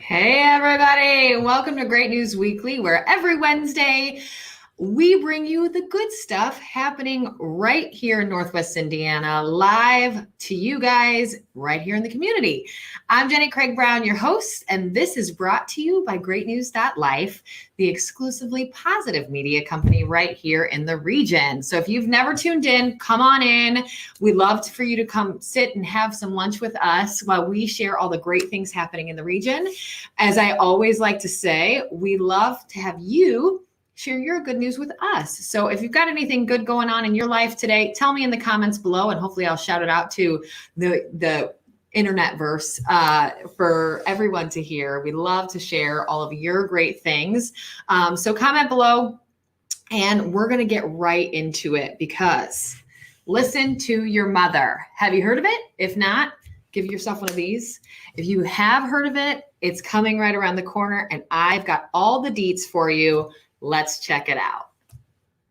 Hey, everybody. Welcome to Great News Weekly, where every Wednesday we bring you the good stuff happening right here in Northwest Indiana, live to you guys right here in the community. I'm Jenny Craig Brown, your host, and this is brought to you by GreatNews.Life, the exclusively positive media company right here in the region. So if you've never tuned in, come on in. We'd love for you to come sit and have some lunch with us while we share all the great things happening in the region. As I always like to say, we love to have you share your good news with us. So if you've got anything good going on in your life today, tell me in the comments below, and hopefully I'll shout it out to the internet verse for everyone to hear. We love to share all of your great things. So comment below, and we're going to get right into it because listen to your mother. Have you heard of it? If not, give yourself one of these. If you have heard of it, it's coming right around the corner, and I've got all the deets for you. Let's check it out.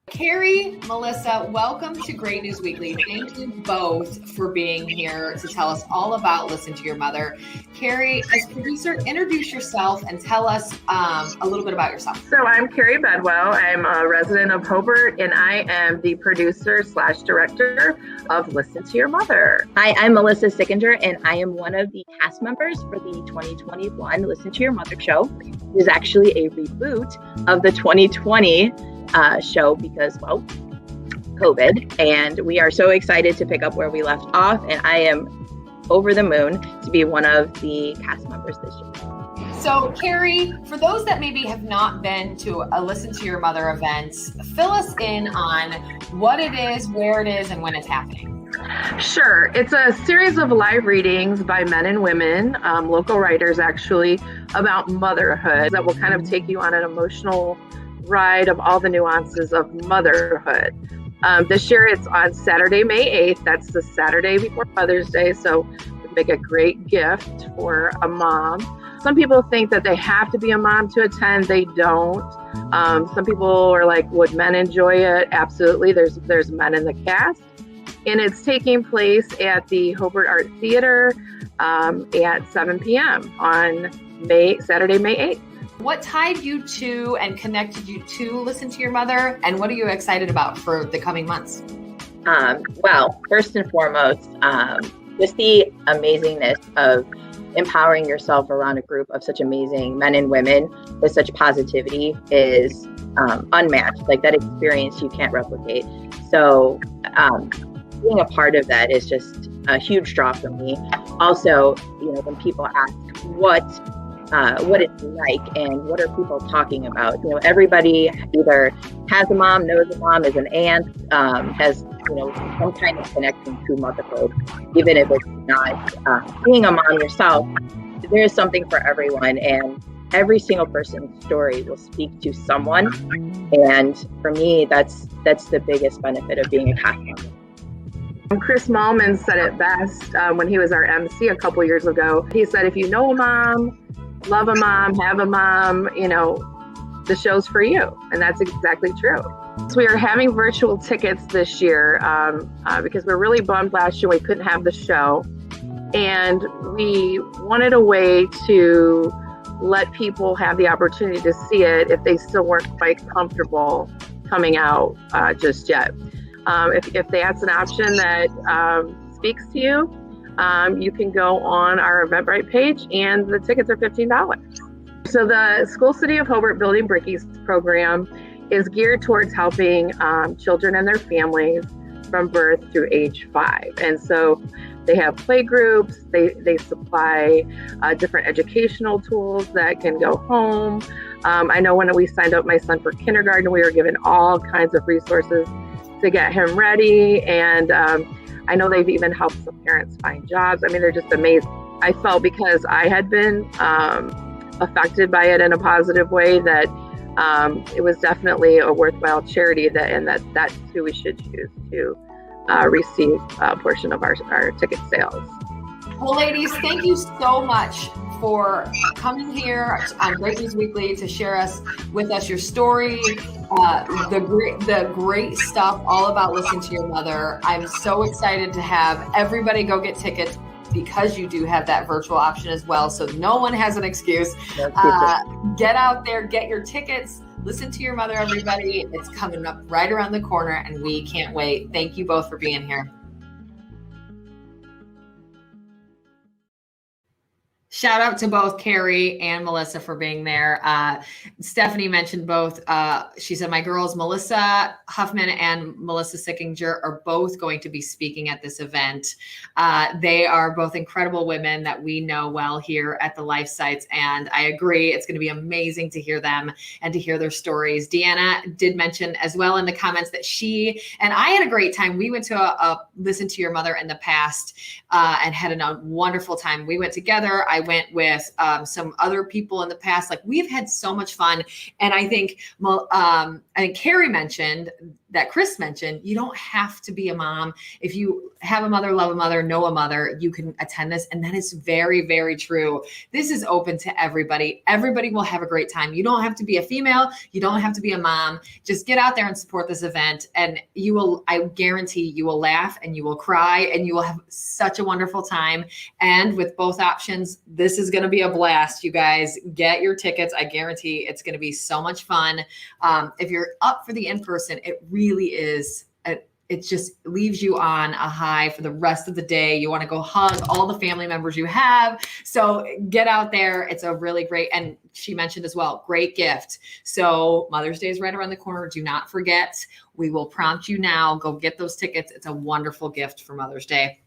Carrie, Melissa, welcome to Great News Weekly. Thank you both for being here to tell us all about Listen to Your Mother. Carrie, as producer, introduce yourself and tell us a little bit about yourself. So I'm Carrie Bedwell. I'm a resident of Hobart, and I am the producer/director of Listen to Your Mother. Hi, I'm Melissa Sickinger, and I am one of the cast members for the 2021 Listen to Your Mother show. It is actually a reboot of the 2020 show because, well, COVID, and we are so excited to pick up where we left off, and I am over the moon to be one of the cast members this year. So, Carrie, for those that maybe have not been to a Listen to Your Mother events, fill us in on what it is, where it is, and when it's happening. Sure. It's a series of live readings by men and women, local writers actually, about motherhood that will kind of take you on an emotional ride of all the nuances of motherhood. This year it's on Saturday, May 8th. That's the Saturday before Mother's Day. So it make a great gift for a mom. Some people think that they have to be a mom to attend. They don't. Some people are like, would men enjoy it? Absolutely. There's men in the cast. And it's taking place at the Hobart Art Theater at 7 p.m. on Saturday, May 8th. What tied you to and connected you to Listen to Your Mother, and what are you excited about for the coming months? Well, first and foremost, just the amazingness of empowering yourself around a group of such amazing men and women with such positivity is unmatched. Like, that experience you can't replicate. So being a part of that is just a huge draw for me. Also, when people ask what it's like and what are people talking about, everybody either has a mom, knows a mom, is an aunt, has some kind of connection to motherhood, even if it's not being a mom yourself. There is something for everyone, and every single person's story will speak to someone. And for me, that's the biggest benefit of being a cast member. Chris Mallman said it best when he was our MC a couple years ago. He said, if you know a mom, love a mom, have a mom, the show's for you. And that's exactly true. So we are having virtual tickets this year because we're really bummed last year we couldn't have the show. And we wanted a way to let people have the opportunity to see it if they still weren't quite comfortable coming out just yet. If that's an option that speaks to you, you can go on our Eventbrite page, and the tickets are $15. So the School City of Hobart Building Brickies program is geared towards helping children and their families from birth through age 5. And so they have play groups, they supply different educational tools that can go home. I know when we signed up my son for kindergarten, we were given all kinds of resources to get him ready. And I know they've even helped some parents find jobs. I mean, they're just amazing. I felt because I had been affected by it in a positive way that it was definitely a worthwhile charity that's who we should choose to receive a portion of our ticket sales. Well, ladies, thank you so much for coming here on Great News Weekly to share with us your story, the great stuff all about Listen to Your Mother. I'm so excited to have everybody go get tickets because you do have that virtual option as well. So no one has an excuse. Get out there, get your tickets. Listen to your mother, everybody. It's coming up right around the corner, and we can't wait. Thank you both for being here. Shout out to both Carrie and Melissa for being there. Stephanie mentioned both. She said, my girls, Melissa Huffman and Melissa Sickinger, are both going to be speaking at this event. They are both incredible women that we know well here at the Life Sites. And I agree, it's going to be amazing to hear them and to hear their stories. Deanna did mention as well in the comments that she and I had a great time. We went to a Listen to Your Mother in the past and had a wonderful time. We went together. I went with some other people in the past. Like, we've had so much fun. And I think Carrie mentioned that Chris mentioned, you don't have to be a mom. If you have a mother, love a mother, know a mother, you can attend this. And that is very, very true. This is open to everybody. Everybody will have a great time. You don't have to be a female. You don't have to be a mom. Just get out there and support this event. And you will, I guarantee you will laugh and you will cry and you will have such a wonderful time. And with both options, this is going to be a blast. You guys get your tickets. I guarantee it's going to be so much fun. If you're up for the in-person, it really is. It just leaves you on a high for the rest of the day. You want to go hug all the family members you have. So get out there. It's a really great, and she mentioned as well, great gift. So Mother's Day is right around the corner. Do not forget. We will prompt you now. Go get those tickets. It's a wonderful gift for Mother's Day.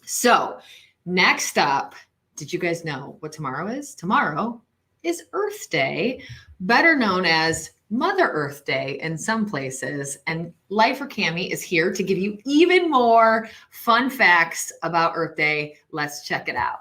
So next up, did you guys know what tomorrow is? Tomorrow is Earth Day, better known as Mother Earth Day in some places. And Lifer Cami is here to give you even more fun facts about Earth Day. Let's check it out.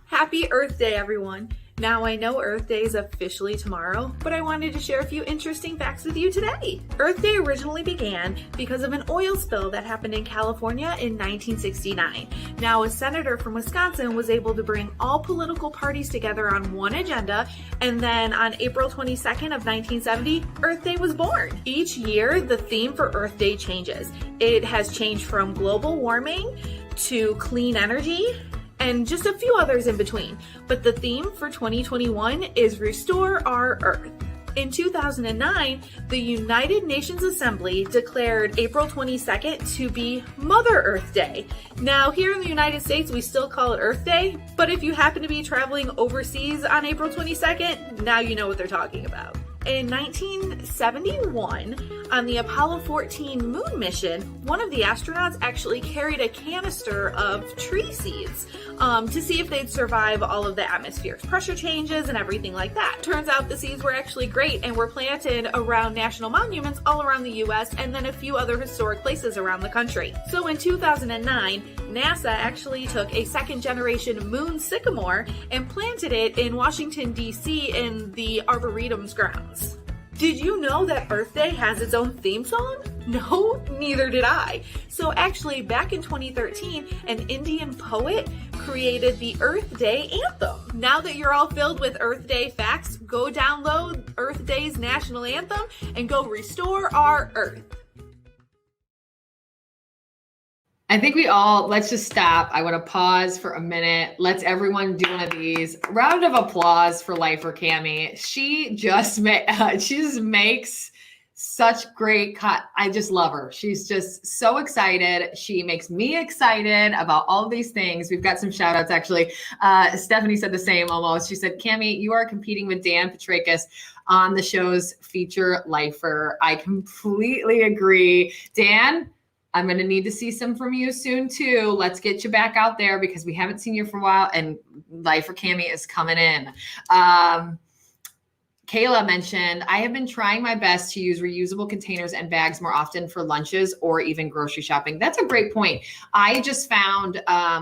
Happy Earth Day, everyone. Now, I know Earth Day is officially tomorrow, but I wanted to share a few interesting facts with you today. Earth Day originally began because of an oil spill that happened in California in 1969. Now, a senator from Wisconsin was able to bring all political parties together on one agenda, and then on April 22nd of 1970, Earth Day was born. Each year, the theme for Earth Day changes. It has changed from global warming to clean energy, and just a few others in between. But the theme for 2021 is Restore Our Earth. In 2009, the United Nations Assembly declared April 22nd to be Mother Earth Day. Now, here in the United States, we still call it Earth Day, but if you happen to be traveling overseas on April 22nd, now you know what they're talking about. In 1971, on the Apollo 14 moon mission, one of the astronauts actually carried a canister of tree seeds to see if they'd survive all of the atmosphere's pressure changes and everything like that. Turns out the seeds were actually great and were planted around national monuments all around the US and then a few other historic places around the country. So in 2009, NASA actually took a second-generation moon sycamore and planted it in Washington, D.C. in the Arboretum's grounds. Did you know that Earth Day has its own theme song? No, neither did I. So actually, back in 2013, an Indian poet created the Earth Day anthem. Now that you're all filled with Earth Day facts, go download Earth Day's national anthem and go restore our Earth. I think let's just stop. I want to pause for a minute. Let's everyone do one of these. Round of applause for Lifer Cami. She just makes such great cut. I just love her. She's just so excited. She makes me excited about all these things. We've got some shout outs actually. Stephanie said the same almost. She said, Cami, you are competing with Dan Petrakis on the show's feature Lifer. I completely agree. Dan, I'm going to need to see some from you soon too. Let's get you back out there because we haven't seen you for a while, and Lifer Cami is coming in. Kayla mentioned, I have been trying my best to use reusable containers and bags more often for lunches or even grocery shopping. That's a great point. I just found a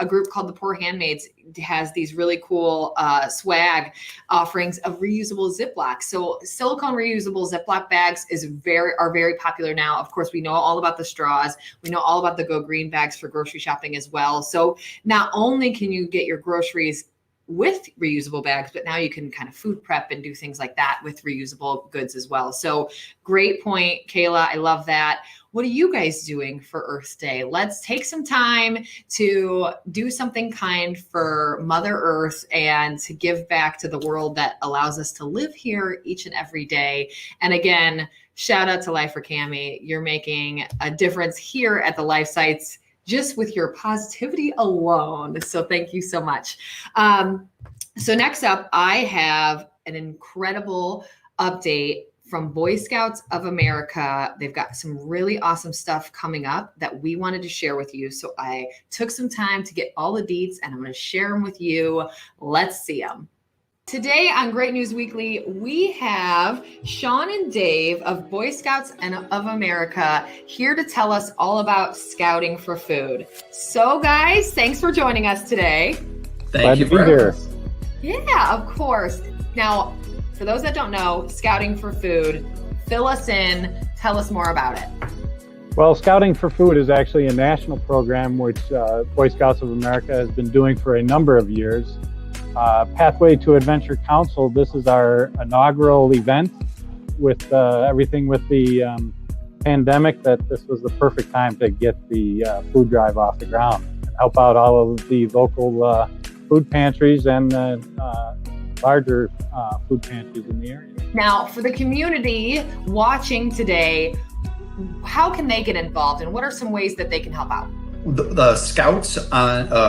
group called the Poor Handmaids has these really cool swag offerings of reusable Ziploc. So silicone reusable Ziploc bags are very popular now. Of course, we know all about the straws. We know all about the Go Green bags for grocery shopping as well. So not only can you get your groceries with reusable bags, but now you can kind of food prep and do things like that with reusable goods as well. So great point, Kayla. I love that. what are you guys doing for Earth Day? Let's take some time to do something kind for Mother Earth and to give back to the world that allows us to live here each and every day. And again, shout out to LaporteCount.Life. You're making a difference here at the Life Sites just with your positivity alone. So thank you so much. So next up, I have an incredible update from Boy Scouts of America. They've got some really awesome stuff coming up that we wanted to share with you. So I took some time to get all the deets and I'm going to share them with you. Let's see them. Today on Great News Weekly, we have Sean and Dave of Boy Scouts of America here to tell us all about scouting for food. So guys, thanks for joining us today. Thank you for having us. Yeah, of course. Now, for those that don't know, Scouting for Food, fill us in, tell us more about it. Well, Scouting for Food is actually a national program which Boy Scouts of America has been doing for a number of years. Pathway to Adventure Council, this is our inaugural event with everything with the pandemic, that this was the perfect time to get the food drive off the ground and help out all of the local food pantries and larger food pantries in the area. Now, for the community watching today, how can they get involved and what are some ways that they can help out? The scouts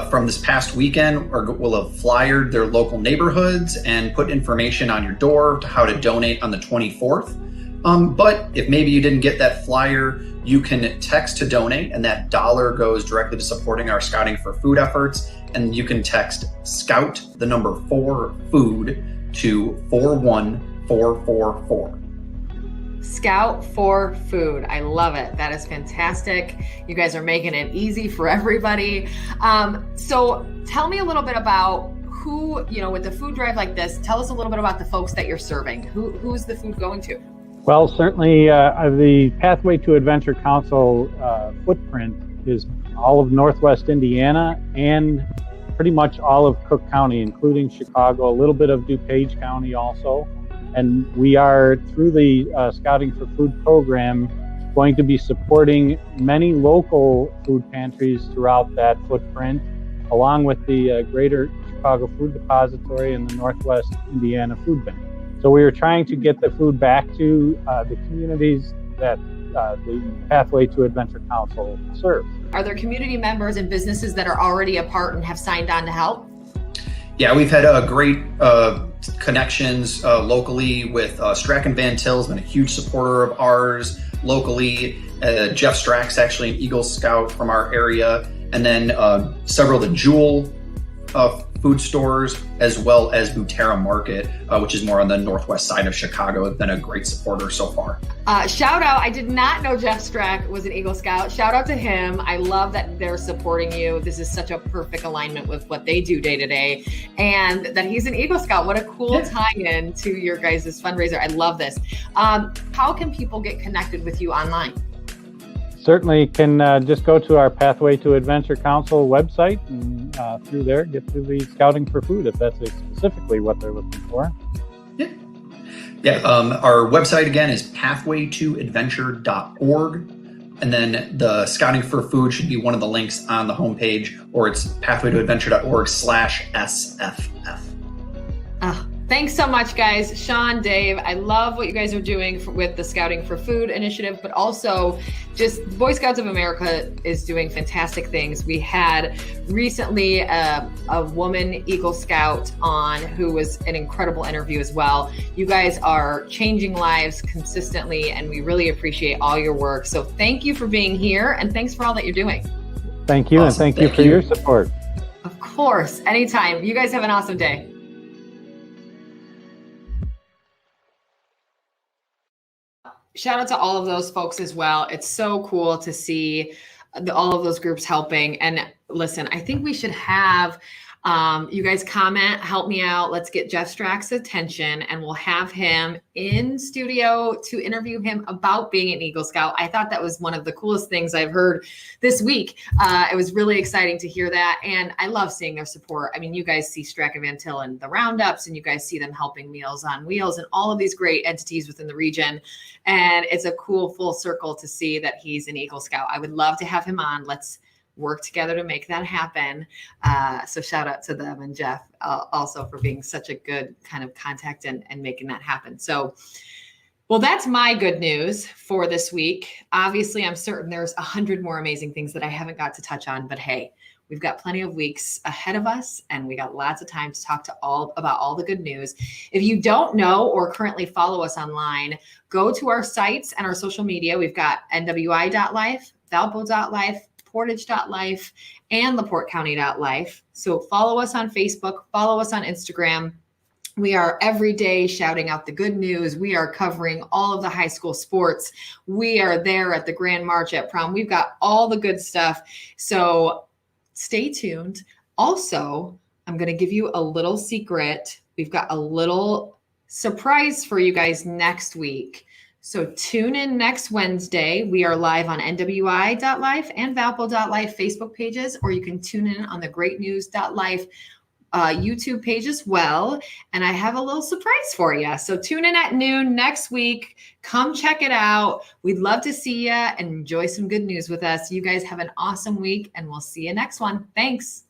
from this past weekend will have flyered their local neighborhoods and put information on your door to how to donate on the 24th. But if maybe you didn't get that flyer, you can text to donate, and that dollar goes directly to supporting our Scouting for Food efforts. And you can text SCOUT, the number 4 food, to 41444. Scout for Food. I love it. That is fantastic. You guys are making it easy for everybody. So tell me a little bit about who, with the food drive like this, tell us a little bit about the folks that you're serving. Who's the food going to? Well, certainly the Pathway to Adventure Council footprint is all of Northwest Indiana and pretty much all of Cook County, including Chicago, a little bit of DuPage County also. And we are, through the Scouting for Food program, going to be supporting many local food pantries throughout that footprint, along with the Greater Chicago Food Depository and the Northwest Indiana Food Bank. So we are trying to get the food back to the communities that the Pathway to Adventure Council serves. Are there community members and businesses that are already a part and have signed on to help? Yeah, we've had great connections locally with Strack & Van Til's been a huge supporter of ours locally. Jeff Strack's actually an Eagle Scout from our area. And then several of the Jewel food stores, as well as Butera Market, which is more on the northwest side of Chicago, have been a great supporter so far. Shout out, I did not know Jeff Strack was an Eagle Scout. Shout out to him. I love that they're supporting you. This is such a perfect alignment with what they do day to day, and that he's an Eagle Scout. What a cool tie-in to your guys' fundraiser. I love this. How can people get connected with you online? Certainly can just go to our Pathway to Adventure Council website and through there get to the Scouting for Food if that's specifically what they're looking for. Yeah. Our website again is pathwaytoadventure.org. And then the Scouting for Food should be one of the links on the homepage, or it's pathwaytoadventure.org/SFF. Thanks so much, guys. Sean, Dave, I love what you guys are doing with the Scouting for Food initiative, but also just Boy Scouts of America is doing fantastic things. We had recently a woman Eagle Scout on who was an incredible interview as well. You guys are changing lives consistently, and we really appreciate all your work. So thank you for being here, and thanks for all that you're doing. Thank you, awesome. And thank you for your support. Of course, anytime. You guys have an awesome day. Shout out to all of those folks as well. It's so cool to see all of those groups helping. And listen, I think we should have You guys comment, help me out. Let's get Jeff Strack's attention, and we'll have him in studio to interview him about being an Eagle Scout. I thought that was one of the coolest things I've heard this week. It was really exciting to hear that. And I love seeing their support. I mean, you guys see Strack and Van Til in the roundups, and you guys see them helping Meals on Wheels and all of these great entities within the region. And it's a cool full circle to see that he's an Eagle Scout. I would love to have him on. Let's work together to make that happen. So shout out to them and Jeff also for being such a good kind of contact and making that happen. So, well, that's my good news for this week. Obviously, I'm certain there's 100 more amazing things that I haven't got to touch on, but hey, we've got plenty of weeks ahead of us, and we got lots of time to talk about all the good news. If you don't know or currently follow us online, go to our sites and our social media. We've got NWI.Life, Valpo.Life, Portage.Life, and LaporteCounty.Life. So follow us on Facebook, follow us on Instagram. We are every day shouting out the good news. We are covering all of the high school sports. We are there at the Grand March at prom. We've got all the good stuff. So stay tuned. Also, I'm going to give you a little secret. We've got a little surprise for you guys next week. So tune in next Wednesday. We are live on NWI.Life and Valpo.Life Facebook pages, or you can tune in on the GreatNews.Life YouTube page as well. And I have a little surprise for you. So tune in at noon next week. Come check it out. We'd love to see you and enjoy some good news with us. You guys have an awesome week, and we'll see you next one. Thanks.